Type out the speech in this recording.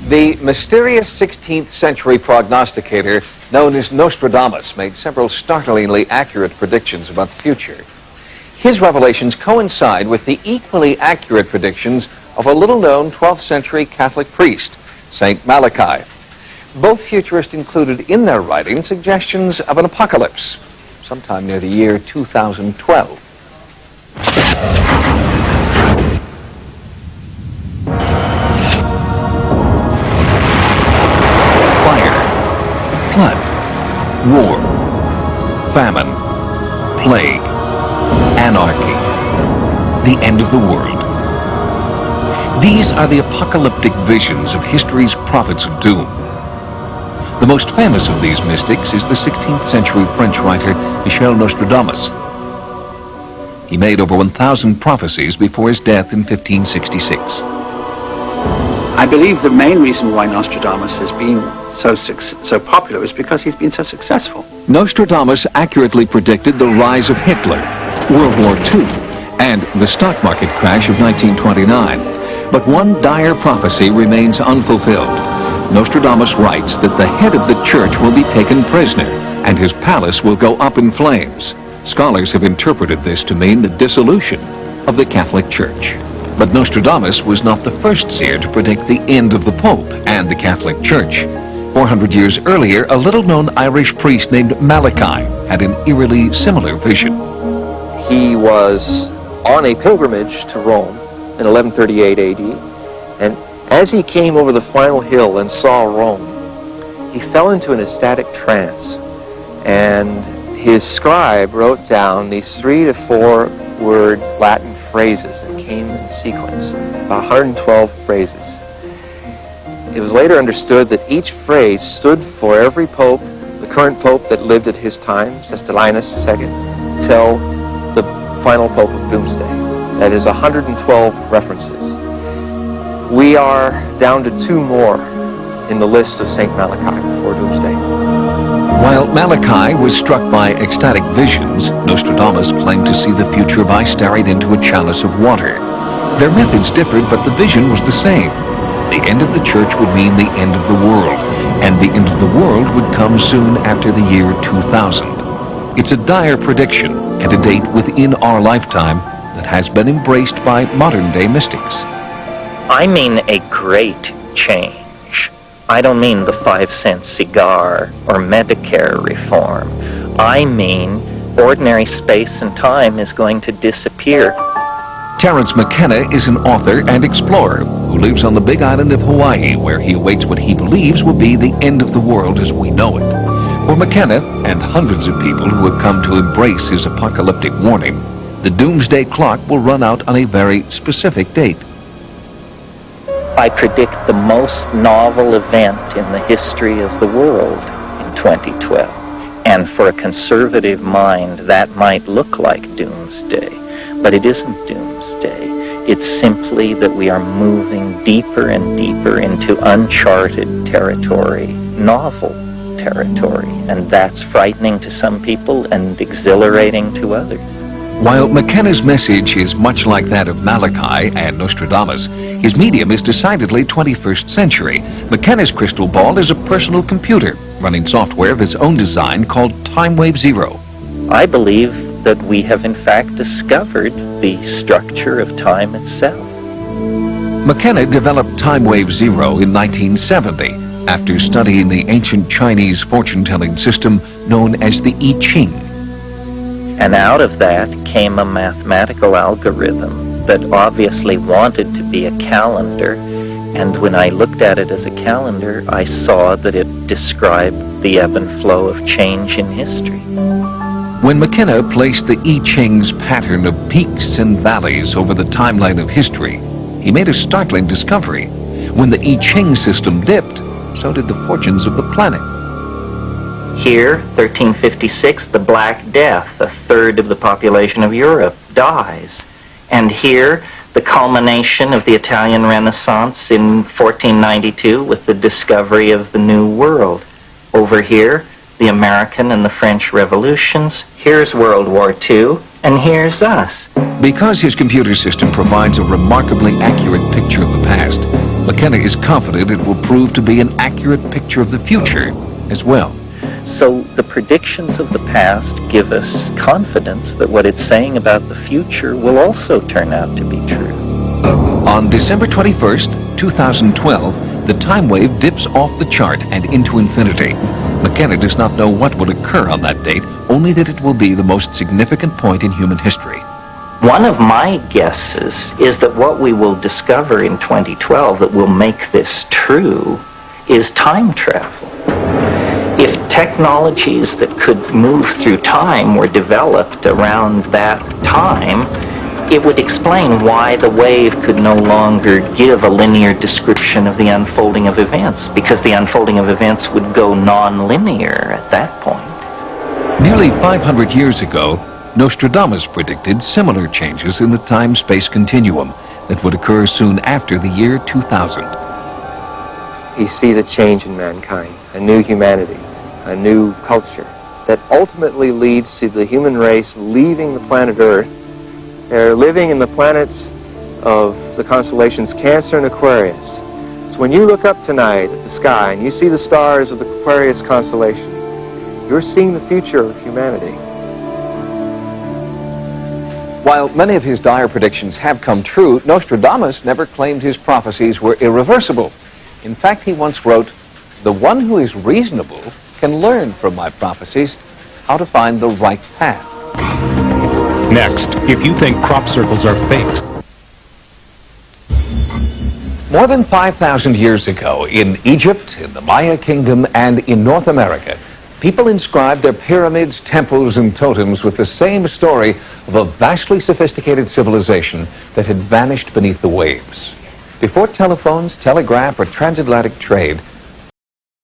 The mysterious 16th century prognosticator known as Nostradamus made several startlingly accurate predictions about the future. His revelations coincide with the equally accurate predictions of a little-known 12th century Catholic priest, Saint Malachi. Both futurists included in their writing suggestions of an apocalypse sometime near the year 2012. Flood, war, famine, plague, anarchy, the end of the world. These are the apocalyptic visions of history's prophets of doom. The most famous of these mystics is the 16th century French writer Michel Nostradamus. He made over 1,000 prophecies before his death in 1566. I believe the main reason why Nostradamus has been so popular is because he's been so successful. Nostradamus accurately predicted the rise of Hitler, World War II, and the stock market crash of 1929. But one dire prophecy remains unfulfilled. Nostradamus writes that the head of the church will be taken prisoner, and his palace will go up in flames. Scholars have interpreted this to mean the dissolution of the Catholic Church. But Nostradamus was not the first seer to predict the end of the Pope and the Catholic Church. 400 years earlier, a little-known Irish priest named Malachi had an eerily similar vision. He was on a pilgrimage to Rome in 1138 AD, and as he came over the final hill and saw Rome, he fell into an ecstatic trance, and his scribe wrote down these 3 to 4 word Latin phrases that came in sequence, about 112 phrases. It was later understood that each phrase stood for every pope, the current pope that lived at his time, Sestilinus II, till the final pope of Doomsday. That is 112 references. We are down to 2 more in the list of St. Malachi before Doomsday. While Malachi was struck by ecstatic visions, Nostradamus claimed to see the future by staring into a chalice of water. Their methods differed, but the vision was the same. The end of the church would mean the end of the world, and the end of the world would come soon after the year 2000. It's a dire prediction and a date within our lifetime that has been embraced by modern-day mystics. I mean a great change. I don't mean the 5-cent cigar or Medicare reform. I mean ordinary space and time is going to disappear. Terence McKenna is an author and explorer who lives on the big island of Hawaii, where he awaits what he believes will be the end of the world as we know it. For McKenna and hundreds of people who have come to embrace his apocalyptic warning, the doomsday clock will run out on a very specific date. I predict the most novel event in the history of the world in 2012. And for a conservative mind, that might look like doomsday. But it isn't doomsday. It's simply that we are moving deeper and deeper into uncharted territory, novel territory. And that's frightening to some people and exhilarating to others. While McKenna's message is much like that of Malachi and Nostradamus, his medium is decidedly 21st century. McKenna's crystal ball is a personal computer running software of his own design called Timewave 0. I believe that we have in fact discovered the structure of time itself. McKenna developed Timewave 0 in 1970 after studying the ancient Chinese fortune-telling system known as the I Ching. And out of that came a mathematical algorithm that obviously wanted to be a calendar, and when I looked at it as a calendar, I saw that it described the ebb and flow of change in history. When McKenna placed the I Ching's pattern of peaks and valleys over the timeline of history, he made a startling discovery. When the I Ching system dipped, so did the fortunes of the planet. Here, 1356, the Black Death, a third of the population of Europe, dies. And here, the culmination of the Italian Renaissance in 1492 with the discovery of the New World. Over here, the American and the French Revolutions. Here's World War II, and here's us. Because his computer system provides a remarkably accurate picture of the past, McKenna is confident it will prove to be an accurate picture of the future as well. So the predictions of the past give us confidence that what it's saying about the future will also turn out to be true. On December 21st, 2012, the Timewave dips off the chart and into infinity. McKenna does not know what will occur on that date, only that it will be the most significant point in human history. One of my guesses is that what we will discover in 2012 that will make this true is time travel. If technologies that could move through time were developed around that time, it would explain why the wave could no longer give a linear description of the unfolding of events, because the unfolding of events would go non-linear at that point. Nearly 500 years ago, Nostradamus predicted similar changes in the time-space continuum that would occur soon after the year 2000. He sees a change in mankind, a new humanity, a new culture that ultimately leads to the human race leaving the planet Earth. They're living in the planets of the constellations Cancer and Aquarius. So when you look up tonight at the sky and you see the stars of the Aquarius constellation, you're seeing the future of humanity. While many of his dire predictions have come true, Nostradamus never claimed his prophecies were irreversible. In fact, he once wrote, "The one who is reasonable can learn from my prophecies how to find the right path." Next, if you think crop circles are fakes. More than 5,000 years ago, in Egypt, in the Maya Kingdom, and in North America, people inscribed their pyramids, temples, and totems with the same story of a vastly sophisticated civilization that had vanished beneath the waves. Before telephones, telegraph, or transatlantic trade,